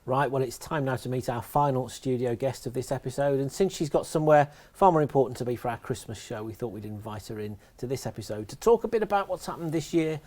Right, well, it's time now to meet our final studio guest of this episode, and since she's got somewhere far more important to be for our Christmas show, we thought we'd invite her in to this episode to talk a bit about what's happened this year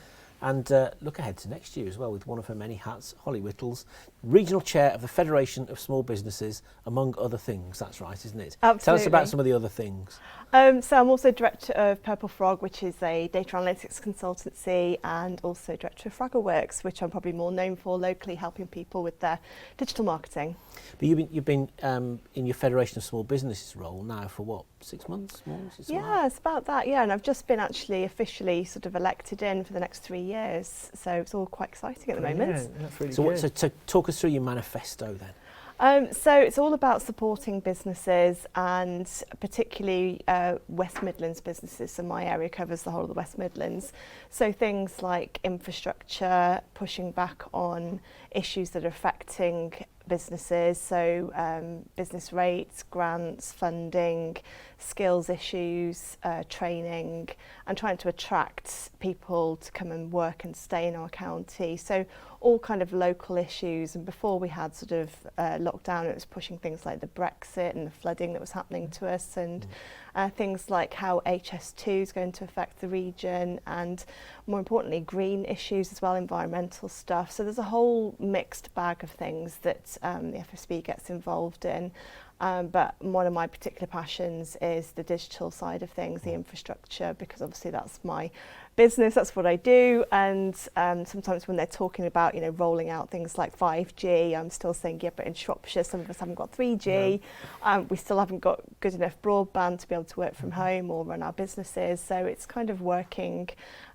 and look ahead to next year as well with one of her many hats, Hollie Whittles, Regional Chair of the Federation of Small Businesses, among other things. That's right, isn't it? Absolutely. Tell us about some of the other things. So I'm also Director of Purple Frog, which is a data analytics consultancy, and also Director of Fraggleworks, which I'm probably more known for locally, helping people with their digital marketing. But you've been in your Federation of Small Businesses role now for what, 6 months more? Yeah, it's about that, yeah, and I've just been actually officially sort of elected in for the next 3 years, so it's all quite exciting at the moment. Yeah, that's really So, good. so talk us through your manifesto then. So it's all about supporting businesses, and particularly West Midlands businesses. So my area covers the whole of the West Midlands. So things like infrastructure, pushing back on issues that are affecting businesses, so business rates, grants, funding, skills issues, training, and trying to attract people to come and work and stay in our county. So all kind of local issues. And before we had sort of lockdown, it was pushing things like the Brexit and the flooding that was happening to us, and things like how HS2 is going to affect the region, and more importantly green issues as well, environmental stuff. So there's a whole mixed bag of things that the FSB gets involved in. But one of my particular passions is the digital side of things, the infrastructure, because obviously that's my business, that's what I do. And sometimes when they're talking about, rolling out things like 5G, I'm still saying, yeah, but in Shropshire, some of us haven't got 3G. We still haven't got good enough broadband to be able to work from home or run our businesses. So it's kind of working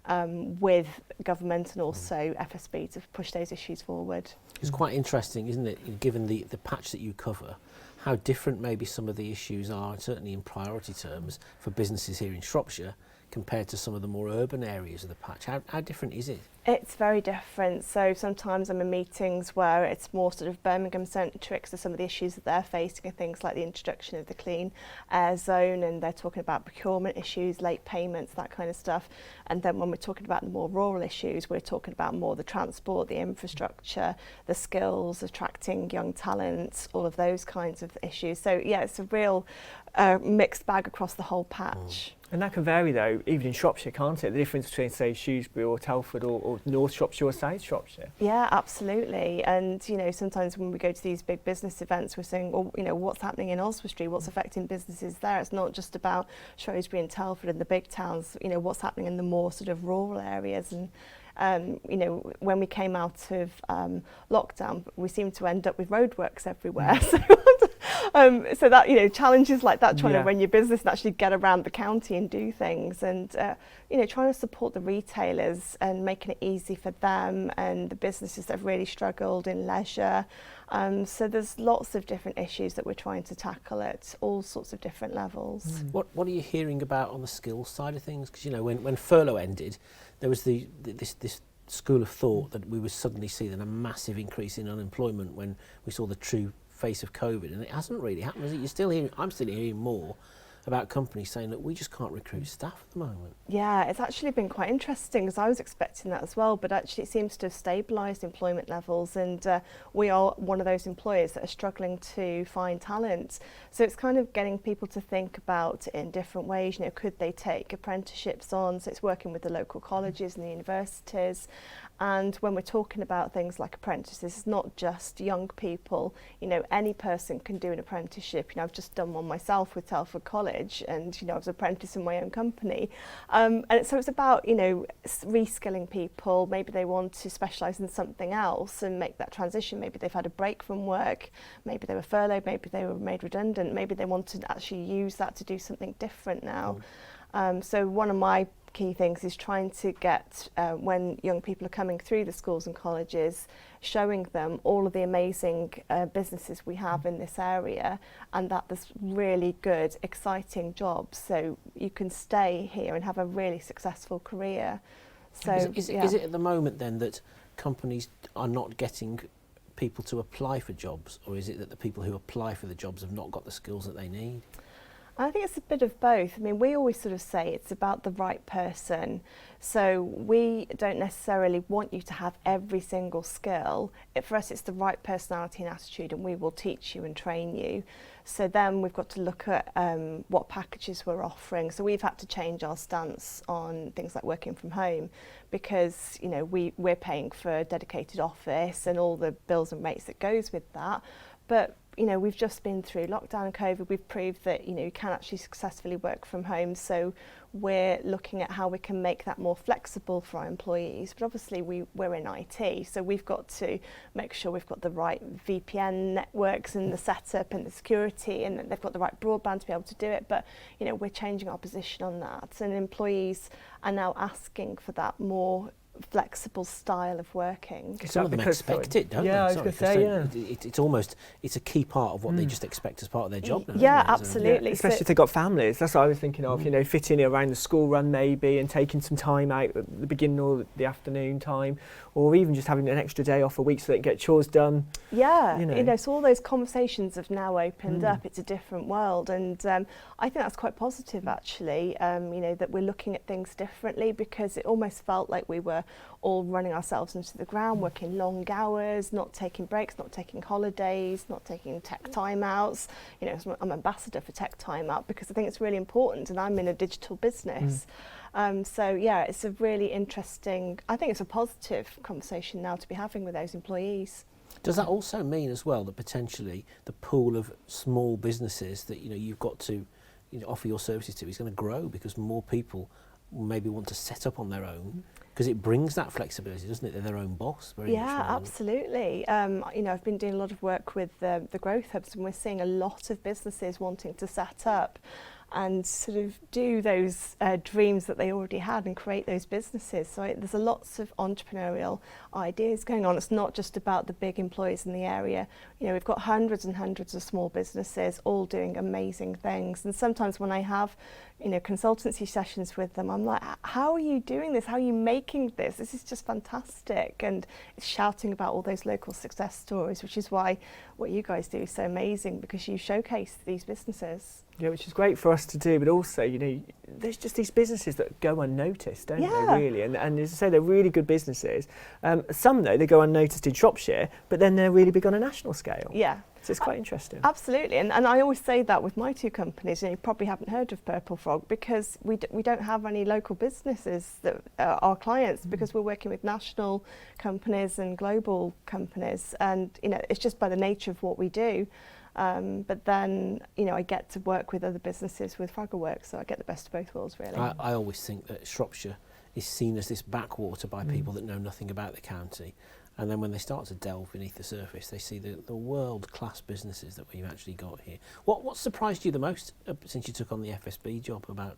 with government and also FSB to push those issues forward. It's quite interesting, isn't it, given the patch that you cover, how different maybe some of the issues are, certainly in priority terms, for businesses here in Shropshire compared to some of the more urban areas of the patch. How different is it? It's very different. So sometimes I'm in meetings where it's more sort of Birmingham centric, so some of the issues that they're facing are things like the introduction of the clean air zone, and they're talking about procurement issues, late payments, that kind of stuff. And then when we're talking about the more rural issues, we're talking about more the transport, the infrastructure, the skills, attracting young talent, all of those kinds of issues. So yeah, it's a real mixed bag across the whole patch. And that can vary though, even in Shropshire, can't it? The difference between, say, Shrewsbury or Telford or North Shropshire or South Shropshire. Yeah, absolutely. And, sometimes when we go to these big business events, we're saying, well, what's happening in Oswestry? What's affecting businesses there? It's not just about Shrewsbury and Telford and the big towns, what's happening in the more sort of rural areas. And when we came out of lockdown, we seemed to end up with roadworks everywhere. So that, challenges like that, trying to run your business and actually get around the county and do things, and, trying to support the retailers and making it easy for them and the businesses that have really struggled in leisure. So there's lots of different issues that we're trying to tackle at all sorts of different levels. What are you hearing about on the skills side of things? Because, when furlough ended, there was this school of thought that we would suddenly see then a massive increase in unemployment when we saw the true face of COVID, and it hasn't really happened, is it? I'm still hearing more about companies saying that we just can't recruit staff at the moment. Yeah, it's actually been quite interesting, because I was expecting that as well, but actually it seems to have stabilised employment levels, and we are one of those employers that are struggling to find talent. So it's kind of getting people to think about it in different ways. Could they take apprenticeships on? So it's working with the local colleges and the universities. And when we're talking about things like apprentices, it's not just young people. Any person can do an apprenticeship. I've just done one myself with Telford College, and I was an apprentice in my own company. And so it's about reskilling people. Maybe they want to specialise in something else and make that transition. Maybe they've had a break from work. Maybe they were furloughed. Maybe they were made redundant. Maybe they want to actually use that to do something different now. So one of my key things is trying to get, when young people are coming through the schools and colleges, showing them all of the amazing businesses we have in this area, and that there's really good, exciting jobs, so you can stay here and have a really successful career. So is it at the moment then that companies are not getting people to apply for jobs, or is it that the people who apply for the jobs have not got the skills that they need? I think it's a bit of both. I mean, we always sort of say it's about the right person. So we don't necessarily want you to have every single skill. For us, it's the right personality and attitude, and we will teach you and train you. So then we've got to look at what packages we're offering. So we've had to change our stance on things like working from home, because we're paying for a dedicated office and all the bills and rates that goes with that. But we've just been through lockdown and COVID. We've proved that you can actually successfully work from home. So we're looking at how we can make that more flexible for our employees. But obviously we're in IT, so we've got to make sure we've got the right VPN networks and the setup and the security, and that they've got the right broadband to be able to do it. But we're changing our position on that, and employees are now asking for that more flexible style of working. Some of them expect it, don't they? Yeah, I was going to say, it's a key part of what they just expect as part of their job now. Yeah, absolutely. Especially if they've got families. That's what I was thinking of, fitting it around the school run maybe, and taking some time out at the beginning or the afternoon time, or even just having an extra day off a week so they can get chores done. Yeah, so all those conversations have now opened up. It's a different world, and I think that's quite positive actually, that we're looking at things differently, because it almost felt like we were all running ourselves into the ground, working long hours, not taking breaks, not taking holidays, not taking tech timeouts. I'm ambassador for tech timeout because I think it's really important, and I'm in a digital business. So yeah, it's a really interesting, I think it's a positive conversation now to be having with those employees. Does that also mean as well that potentially the pool of small businesses that you've got to offer your services to is going to grow, because more people maybe want to set up on their own, because it brings that flexibility, doesn't it? They're their own boss. Yeah, absolutely. I've been doing a lot of work with the growth hubs, and we're seeing a lot of businesses wanting to set up and sort of do those dreams that they already had and create those businesses. So there's lots of entrepreneurial ideas going on. It's not just about the big employers in the area. We've got hundreds and hundreds of small businesses all doing amazing things. And sometimes when I have consultancy sessions with them, I'm like, how are you doing this? How are you making this? This is just fantastic. And it's shouting about all those local success stories, which is why what you guys do is so amazing, because you showcase these businesses. Yeah, which is great for us to do, but also, there's just these businesses that go unnoticed, don't they, really? And as I say, they're really good businesses. Some, though, they go unnoticed in Shropshire, but then they're really big on a national scale. Yeah. So it's quite interesting. Absolutely, and I always say that with my two companies, you probably haven't heard of Purple Frog, because we don't have any local businesses that are our clients, because we're working with national companies and global companies, and it's just by the nature of what we do. But then, I get to work with other businesses with Fraggle, so I get the best of both worlds, really. I always think that Shropshire is seen as this backwater by people that know nothing about the county. And then when they start to delve beneath the surface, they see the world-class businesses that we've actually got here. What surprised you the most since you took on the FSB job about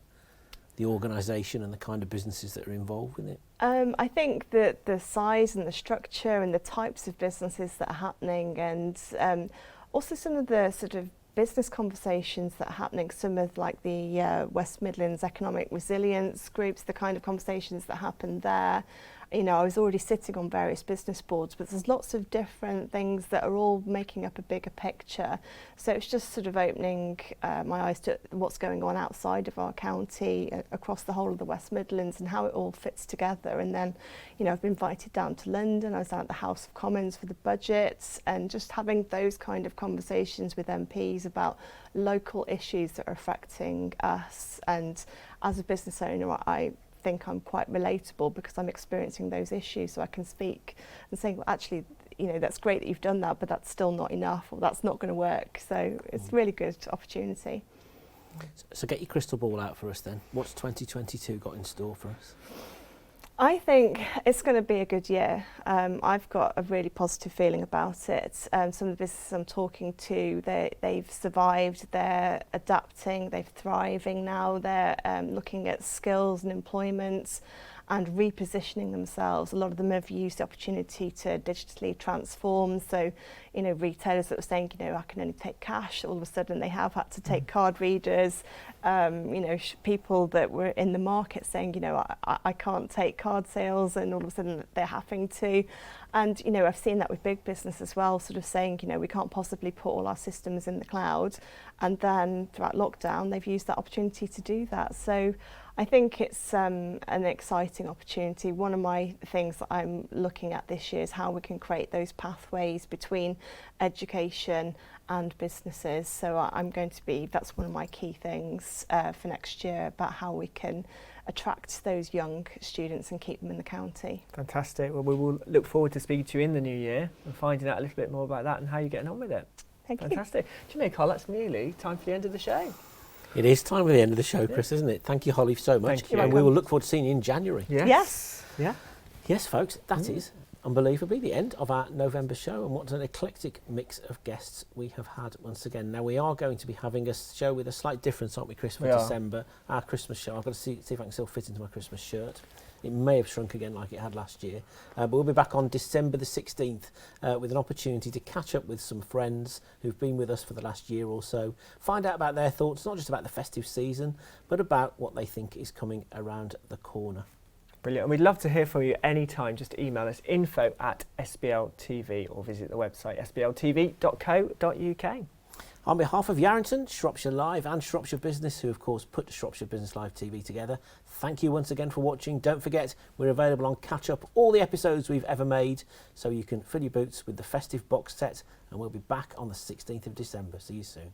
the organisation and the kind of businesses that are involved with it? I think that the size and the structure and the types of businesses that are happening, and also some of the sort of business conversations that are happening, some of like the West Midlands Economic Resilience groups, the kind of conversations that happen there. I was already sitting on various business boards, but there's lots of different things that are all making up a bigger picture. So it's just sort of opening my eyes to what's going on outside of our county, across the whole of the West Midlands, and how it all fits together. And then, I've been invited down to London. I was down at the House of Commons for the budget, and just having those kind of conversations with MPs about local issues that are affecting us. And as a business owner, I think I'm quite relatable, because I'm experiencing those issues, so I can speak and say, well, actually, that's great that you've done that, but that's still not enough, or that's not going to work. So it's a really good opportunity. So get your crystal ball out for us then. What's 2022 got in store for us? I think it's going to be a good year. I've got a really positive feeling about it. Some of the businesses I'm talking to, they've survived, they're adapting, they're thriving now, they're looking at skills and employment, and repositioning themselves. A lot of them have used the opportunity to digitally transform. So, you know, retailers that were saying, you know, I can only take cash, all of a sudden they have had to take card readers. You know, people that were in the market saying, you know, I can't take card sales, and all of a sudden they're having to. And, you know, I've seen that with big business as well, sort of saying, you know, we can't possibly put all our systems in the cloud. And then throughout lockdown, they've used that opportunity to do that. So I think it's an exciting opportunity. One of my things that I'm looking at this year is how we can create those pathways between education and businesses. So that's one of my key things for next year, about how we can attract those young students and keep them in the county. Fantastic. Well, we will look forward to speaking to you in the new year and finding out a little bit more about that and how you're getting on with it. Thank you. Fantastic. Do you know, Carl, that's nearly time for the end of the show. It is time for the end of the show, Chris, isn't it? Thank you, Hollie, so much. Thank you. And we will look forward to seeing you in January. Yes. Yeah. Yes, folks, that is unbelievably the end of our November show, and what an eclectic mix of guests we have had once again. Now, we are going to be having a show with a slight difference, aren't we, Chris, for December, our Christmas show. I've got to see if I can still fit into my Christmas shirt. It may have shrunk again like it had last year, but we'll be back on December the 16th with an opportunity to catch up with some friends who've been with us for the last year or so, find out about their thoughts, not just about the festive season, but about what they think is coming around the corner. Brilliant. And we'd love to hear from you anytime. Just email us info@sbltv or visit the website sbltv.co.uk. On behalf of Yarrington, Shropshire Live and Shropshire Business, who of course put Shropshire Business Live TV together, thank you once again for watching. Don't forget, we're available on Catch Up, all the episodes we've ever made, so you can fill your boots with the festive box set, and we'll be back on the 16th of December. See you soon.